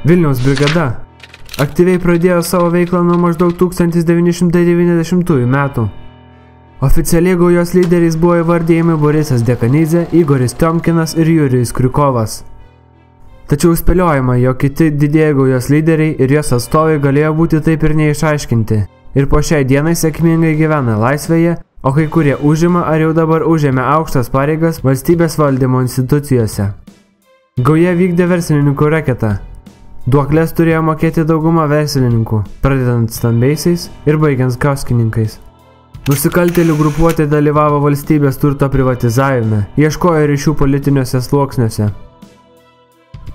Vilniaus brigada aktyviai pradėjo savo veiklą nuo maždaug 1990 metų. Oficialiai gaujos lyderiais buvo įvardėjami Borisas Dekanidze, Igoris Tiomkinas ir Jurijus Kriukovas. Tačiau spėliojama, jog kiti didieji gaujos lyderiai ir jos atstovai galėjo būti taip ir neišaiškinti. Ir po šiai dienai sėkmingai gyvena laisvėje, o kai kurie užima ar jau dabar užėmė aukštas pareigas valstybės valdymo institucijose. Gauja vykdė verslininkų reketą. Duokles turėjo mokėti dauguma verslininkų, pradedant stambiaisiais ir baigiant kioskininkais. Nusikaltėlių grupuotė dalyvavo valstybės turto privatizavime, ieškojo ryšių politiniuose sluoksniuose.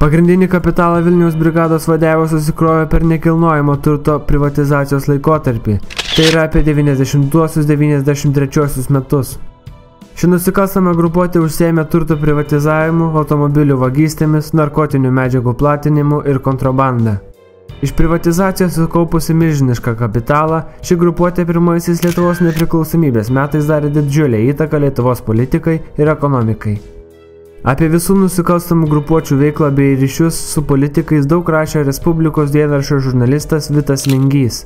Pagrindinį kapitalą Vilniaus brigados vadeivos susikrovė per nekilnojamo turto privatizacijos laikotarpį, tai yra apie 90-93 metus. Ši nusikalstama grupuotė užsiėmė turto privatizavimu, automobilių vagystėmis, narkotinių medžiagų platinimu ir kontrabanda. Iš privatizacijos sukaupusi milžinišką kapitalą, ši grupuotė pirmaisiais Lietuvos nepriklausomybės metais darė didžiulę įtaką Lietuvos politikai ir ekonomikai. Apie visų nusikalstamų grupuočių veiklą bei ryšius su politikais daug rašė Respublikos dienraščio žurnalistas Vitas Lingys,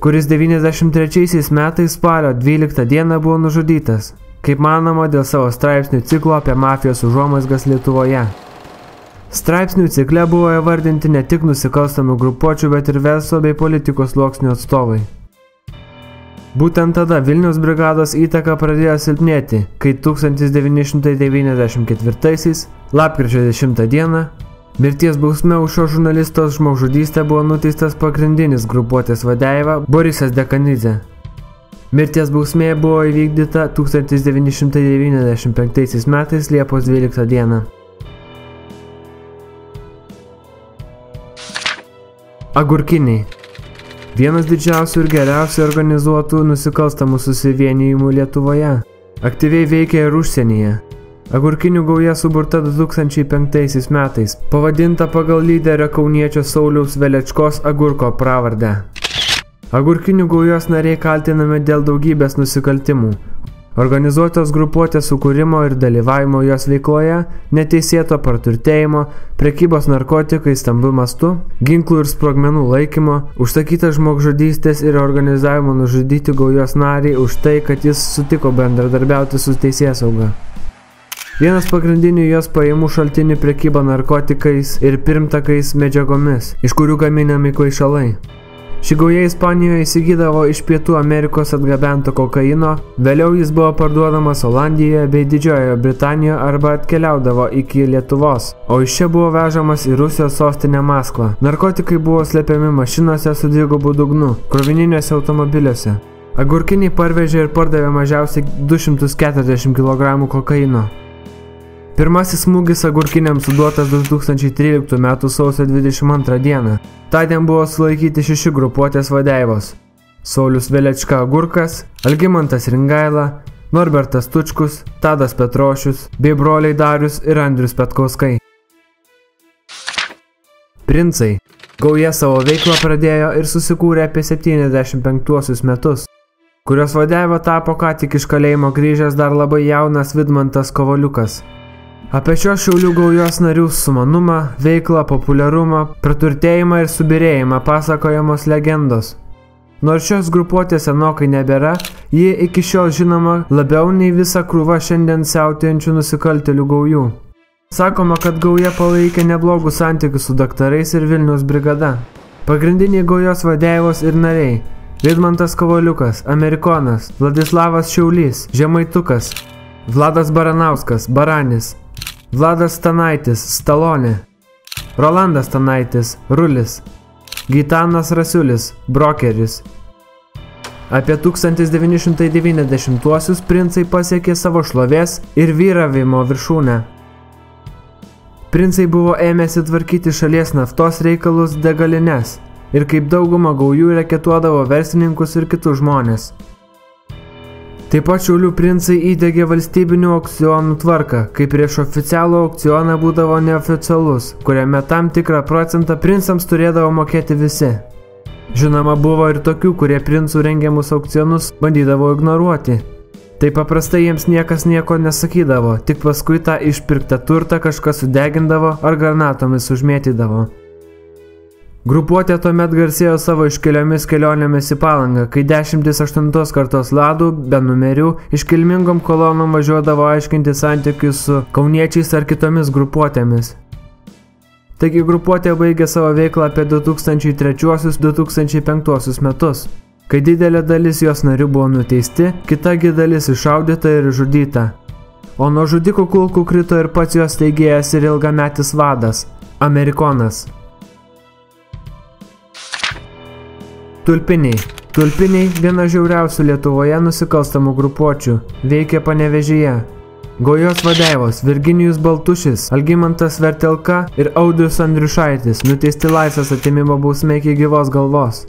kuris 93 metais spalio 12 dieną buvo nužudytas, kaip manoma dėl savo straipsnių ciklo apie mafijos užuomazgas Lietuvoje. Straipsnių cikle buvo įvardinti ne tik nusikalstamų grupuočių, bet ir verslo bei politikos sluoksnių atstovai. Būtent tada Vilniaus brigados įtaka pradėjo silpnėti, kai 1994 lapkričio 10 dieną mirties bausme už šio žurnalisto žmogžudystę buvo nuteistas pagrindinis grupuotės vadeiva Borisas Dekanidze. Mirties bausmė buvo įvykdyta 1995 metais Liepos 12 dieną. Agurkiniai. Vienas didžiausių ir geriausiai organizuotų nusikalstamų susivienijimų Lietuvoje. Aktyviai veikia ir užsienyje. Agurkinių gauja suburta 2005 metais, pavadinta pagal lyderio kauniečio Sauliaus Velečkos Agurko pravardę. Agurkinių gaujos nariai kaltinami dėl daugybės nusikaltimų. Organizuotos grupuotės sukūrimo ir dalyvavimo jos veikloje, neteisėto praturtėjimo, prekybos narkotikais stambiu mastu, ginklų ir sprogmenų laikymo, užsakytas žmogžudystės ir organizavimo nužudyti gaujos narį už tai, kad jis sutiko bendradarbiauti su teisėsauga. Vienas pagrindinių jos pajamų šaltinių prekyba narkotikais ir pirmtakais medžiagomis, iš kurių gaminami kvaišalai. Ši gauja Ispanijoje įsigydavo iš Pietų Amerikos atgabento kokaino, vėliau jis buvo parduodamas Olandijoje bei Didžiojoje Britanijoje arba atkeliaudavo iki Lietuvos, o iš čia buvo vežamas į Rusijos sostinę Maskvą. Narkotikai buvo slepiami mašinose su dvigubu dugnu, krovininiuose automobiliuose. Agurkiniai parvežė ir pardavė mažiausiai 240 kg kokaino. Pirmasis smūgis agurkiniams suduotas 2013 m. sausio 22 dieną. Tądien buvo sulaikyti 6 grupuotės vadeivos – Saulius Velečka Agurkas, Algimantas Ringaila, Norbertas Tučkus, Tadas Petrošius bei broliai Darius ir Andrius Petkauskai. Princai. Gauja savo veiklą pradėjo ir susikūrė apie 75 metus, kurios vadeiva tapo ką tik iš kalėjimo grįžęs dar labai jaunas Vidmantas Kovaliukas. Apie šios Šiaulių gaujos narių sumanumą, veiklą, populiarumą, praturtėjimą ir subirėjimą pasakojamos legendos. Nors šios grupuotės senokai nebėra, ji iki šiol žinoma labiau nei visa krūva šiandien siautėjančių nusikaltėlių gaujų. Sakoma, kad gauja palaikė neblogus santykius su daktarais ir Vilniaus brigada. Pagrindiniai gaujos vadeivos ir nariai – Vidmantas Kovaliukas, Amerikonas, Vladislavas Šiaulys, Žemaitukas, Vladas Baranauskas, Baranis, Vladas Stanaitis, Stalonė, Rolandas Stanaitis, Rulis, Gitanas Rasiulis, Brokeris. Apie 1990-uosius princai pasiekė savo šlovės ir vyravimo viršūnę. Princai buvo ėmėsi tvarkyti šalies naftos reikalus degalines ir kaip dauguma gaujų reketuodavo verslininkus ir kitus žmonės. Taip pat Šiaulių princai įdegė valstybinių aukcionų tvarką, kai prieš oficialų aukcioną būdavo neoficialus, kuriame tam tikrą procentą princams turėdavo mokėti visi. Žinoma, buvo ir tokių, kurie princų rengiamus aukcionus bandydavo ignoruoti. Tai paprastai jiems niekas nieko nesakydavo, tik paskui tą išpirktą turtą kažkas sudegindavo ar granatomis užmėtydavo. Grupuotė tuomet garsėjo savo iškiliomis kelionėmis į Palangą, kai 8 kartos ladų, be numerių, iškilmingom kolonom važiuodavo aiškinti santykius su kauniečiais ar kitomis grupuotėmis. Taigi grupuotė baigė savo veiklą apie 2003-2005 metus, kai didelė dalis jos narių buvo nuteisti, kitagi dalis iššaudyta ir žudyta. O nuo žudikų kulkų krito ir pats jos steigėjas ir ilgametis vadas – Amerikonas. Tulpiniai. Tulpiniai – viena žiauriausių Lietuvoje nusikalstamų grupuočių, veikia Panevėžyje. Gaujos vadeivos Virginijus Baltušis, Algimantas Vertelka ir Audrius Andriušaitis nuteisti laisvės atėmimo bausme iki gyvos galvos.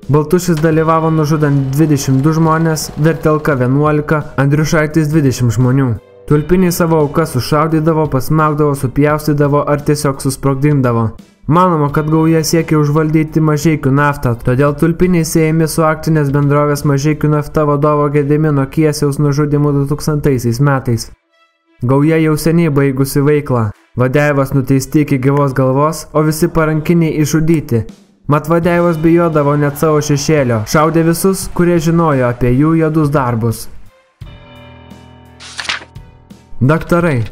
Baltušis dalyvavo nužudant 22 žmonės, Vertelka 11, Andriušaitis 20 žmonių. Tulpiniai savo aukas sušaudydavo, pasmaugdavo, supjaustydavo ar tiesiog susprogdindavo. Manoma, kad gauja siekia užvaldyti Mažeikių naftą, todėl tulpiniai siejami su akcinės bendrovės Mažeikių nafta vadovo Gedimino Kiesiaus nužudymu 2000 metais. Gauja jau seniai baigusi veiklą. Vadeivos nuteisti iki gyvos galvos, o visi parankiniai išžudyti. Mat vadeivos bijodavo net savo šešėlio, šaudė visus, kurie žinojo apie jų juodus darbus. Daktarai.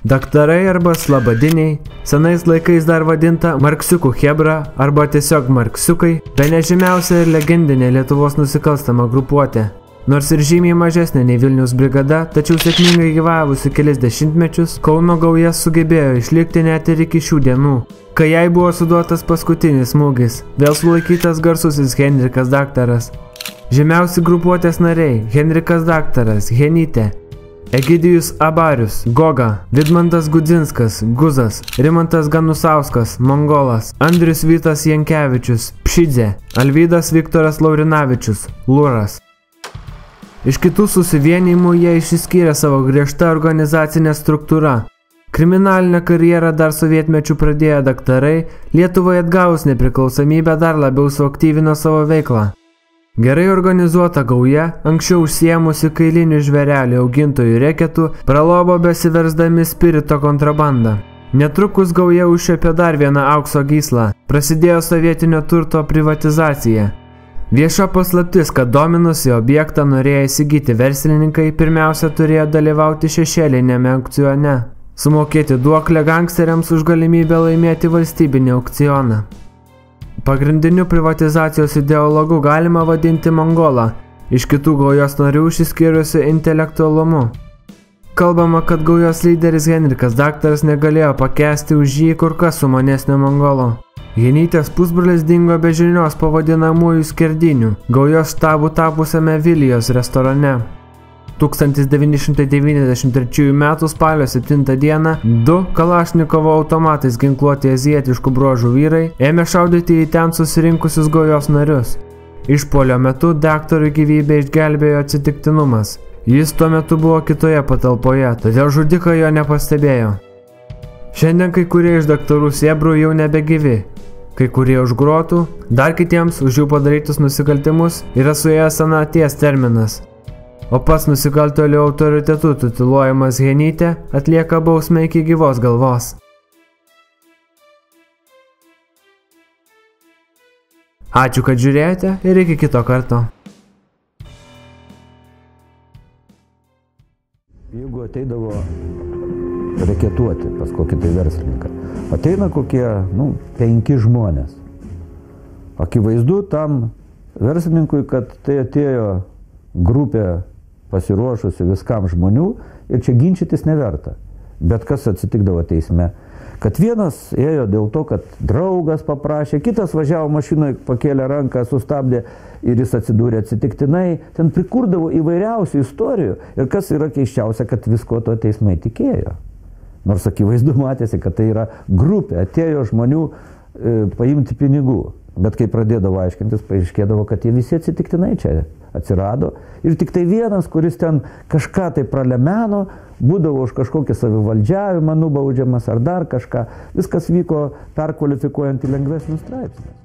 Daktarai arba slabadiniai, senais laikais dar vadinta marksiukų chebra arba tiesiog marksiukai, bene žymiausia ir legendinė Lietuvos nusikalstama grupuotė. Nors ir žymiai mažesnė nei Vilniaus brigada, tačiau sėkmingai gyvavusi kelis dešimtmečius, Kauno gauja sugebėjo išlikti net ir iki šių dienų. Kai jai buvo suduotas paskutinis smūgis, vėl sulaikytas garsusis Henrikas Daktaras. Žymiausi grupuotės nariai – Henrikas Daktaras, Henytė, Egidijus Abarius, Goga, Vidmantas Gudzinskas, Guzas, Rimantas Ganusauskas, Mongolas, Andrius Vytas Jankevičius, Pšidzė, Alvydas Viktoras Laurinavičius, Luras. Iš kitų susivienijimų jie išsiskyrė savo griežta organizacinė struktūra. Kriminalinę karjerą dar sovietmečių pradėję daktarai, Lietuvai atgavus nepriklausomybę dar labiau suaktyvino savo veiklą. Gerai organizuota gauja, anksčiau užsiėmusi kailinių žvėrelių augintojų reketų, pralobo besiversdami spirito kontrabandą. Netrukus gauja užšiepė dar vieną aukso gyslą, prasidėjo sovietinio turto privatizacija. Vieša paslaptis, kad dominusi objektą norėjo įsigyti verslininkai, pirmiausia turėjo dalyvauti šešėlinėme aukcione, sumokėti duoklę gangsteriams už galimybę laimėti valstybinį aukcioną. Pagrindiniu privatizacijos ideologu galima vadinti Mongolą, iš kitų gaujos narių išsiskyrusiu intelektualumu. Kalbama, kad gaujos lyderis Henrikas Daktaras negalėjo pakęsti už jį kur kas sumanesnio Mongolo. Henytės pusbrolis dingo be žinios po vadinamųjų skerdinių, gaujos štabų tapusiame Vilijos restorane. 1993 m. spalio 7 d. 2 Kalašnikovo automatais ginkluoti azijietiškų bruožų vyrai ėmė šaudyti į ten susirinkusius gaujos narius. Išpuolio metu daktarui gyvybę išgelbėjo atsitiktinumas. Jis tuo metu buvo kitoje patalpoje, todėl žudikai jo nepastebėjo. Šiandien kai kurie iš daktarų sėbrų jau nebegyvi. Kai kurie už grotų, dar kitiems už jų padarytus nusikaltimus yra suėjęs senaties terminas. O pats nusikaltėlių autoritetu tituluojamas Henytė atlieka bausmę iki gyvos galvos. Ačiū, kad žiūrėjote ir iki kito karto. Jeigu ateidavo reketuoti pas kokį tai verslininką, ateina kokie, 5 žmonės. Akivaizdu tam verslininkui, kad tai atėjo grupė pasiruošusi viskam žmonių ir čia ginčytis neverta. Bet kas atsitikdavo teisme? Kad vienas ėjo dėl to, kad draugas paprašė, kitas važiavo mašinoje, pakėlė ranką, sustabdė ir jis atsidūrė atsitiktinai. Ten prikurdavo įvairiausių istorijų ir kas yra keiščiausia, kad visko to teismai tikėjo. Nors akivaizdu matėsi, kad tai yra grupė, atėjo žmonių paimti pinigų. Bet kai pradėdavo aiškintis, paaiškėdavo, kad jie visi atsitiktinai čia atsirado. Ir tik tai vienas, kuris ten kažką tai pralemeno, būdavo už kažkokį savivaldžiavimą nubaudžiamas ar dar kažką. Viskas vyko perkvalifikuojant į lengvesnius straipsnius.